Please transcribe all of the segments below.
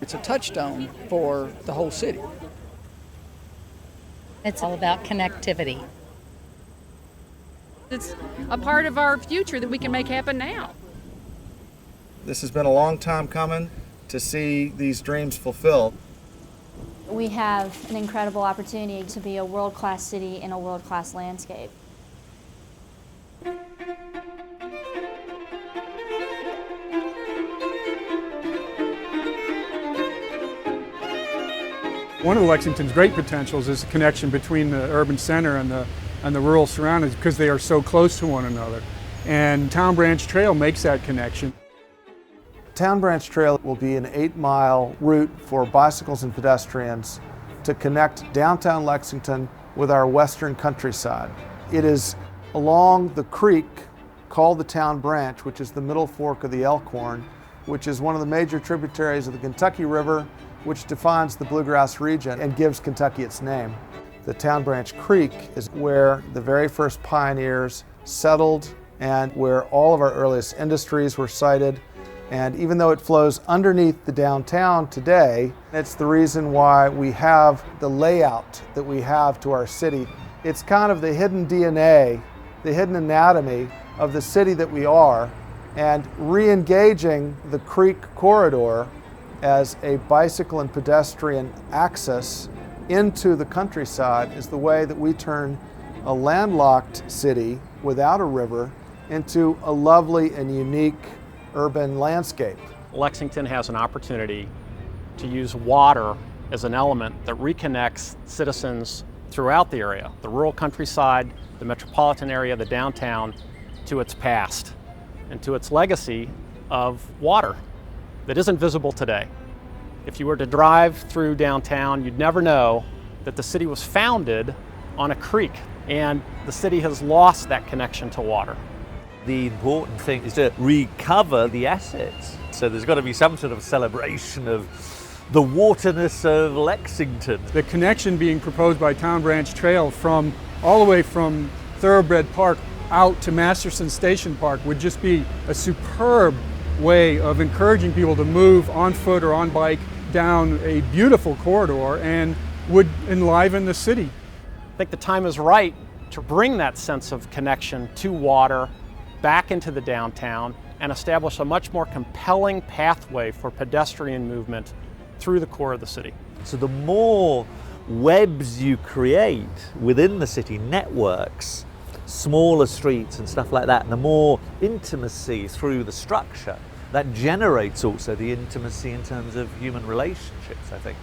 It's a touchstone for the whole city. It's all about connectivity. It's a part of our future that we can make happen now. This has been a long time coming to see these dreams fulfilled. We have an incredible opportunity to be a world-class city in a world-class landscape. One of Lexington's great potentials is the connection between the urban center and the rural surroundings because they are so close to one another. And Town Branch Trail makes that connection. Town Branch Trail will be an 8-mile route for bicycles and pedestrians to connect downtown Lexington with our western countryside. It is along the creek called the Town Branch, which is the middle fork of the Elkhorn, which is one of the major tributaries of the Kentucky River, which defines the Bluegrass region and gives Kentucky its name. The Town Branch Creek is where the very first pioneers settled and where all of our earliest industries were sited. And even though it flows underneath the downtown today, it's the reason why we have the layout that we have to our city. It's kind of the hidden DNA, the hidden anatomy of the city that we are, and re-engaging the creek corridor as a bicycle and pedestrian access into the countryside is the way that we turn a landlocked city without a river into a lovely and unique urban landscape. Lexington has an opportunity to use water as an element that reconnects citizens throughout the area, the rural countryside, the metropolitan area, the downtown, to its past and to its legacy of water that isn't visible today. If you were to drive through downtown, you'd never know that the city was founded on a creek, and the city has lost that connection to water. The important thing is to recover the assets. So there's got to be some sort of celebration of the waterness of Lexington. The connection being proposed by Town Branch Trail from all the way from Thoroughbred Park out to Masterson Station Park would just be a superb way of encouraging people to move on foot or on bike down a beautiful corridor and would enliven the city. I think the time is right to bring that sense of connection to water back into the downtown and establish a much more compelling pathway for pedestrian movement through the core of the city. So the more webs you create within the city, networks, smaller streets and stuff like that, and the more intimacy through the structure, that generates also the intimacy in terms of human relationships, I think.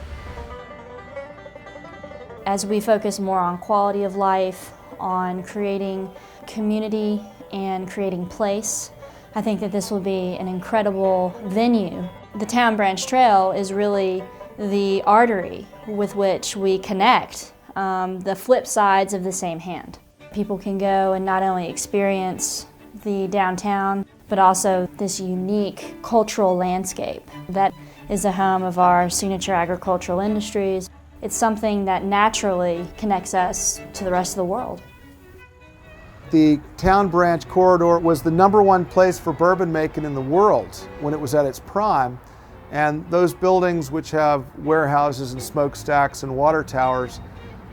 As we focus more on quality of life, on creating community and creating place, I think that this will be an incredible venue. The Town Branch Trail is really the artery with which we connect the flip sides of the same hand. People can go and not only experience the downtown, but also this unique cultural landscape that is the home of our signature agricultural industries. It's something that naturally connects us to the rest of the world. The Town Branch corridor was the #1 place for bourbon making in the world when it was at its prime. And those buildings which have warehouses and smokestacks and water towers,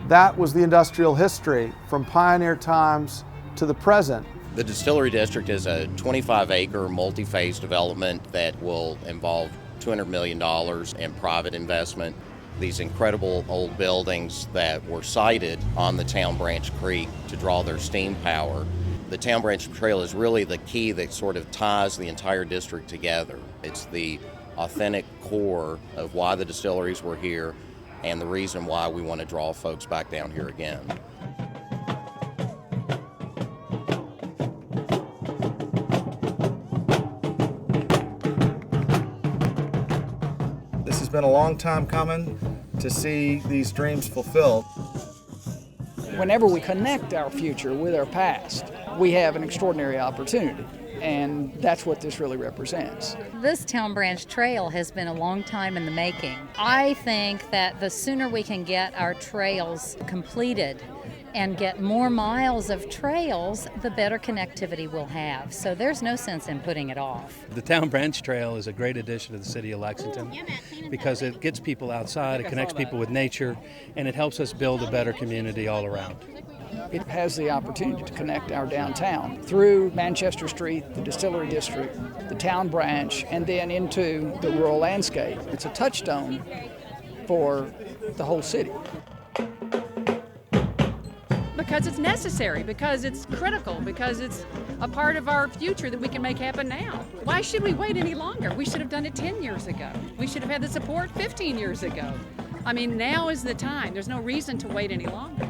that was the industrial history from pioneer times to the present. The Distillery District is a 25-acre multi-phase development that will involve $200 million in private investment. These incredible old buildings that were sited on the Town Branch Creek to draw their steam power. The Town Branch Trail is really the key that sort of ties the entire district together. It's the authentic core of why the distilleries were here and the reason why we want to draw folks back down here again. This has been a long time coming to see these dreams fulfilled. Whenever we connect our future with our past, we have an extraordinary opportunity, and that's what this really represents. This Town Branch Trail has been a long time in the making. I think that the sooner we can get our trails completed, and get more miles of trails, the better connectivity we'll have. So there's no sense in putting it off. The Town Branch Trail is a great addition to the city of Lexington because it gets people outside, it connects people with nature, and it helps us build a better community all around. It has the opportunity to connect our downtown through Manchester Street, the Distillery District, the Town Branch, and then into the rural landscape. It's a touchstone for the whole city. Because it's necessary, because it's critical, because it's a part of our future that we can make happen now. Why should we wait any longer? We should have done it 10 years ago. We should have had the support 15 years ago. I mean, now is the time. There's no reason to wait any longer.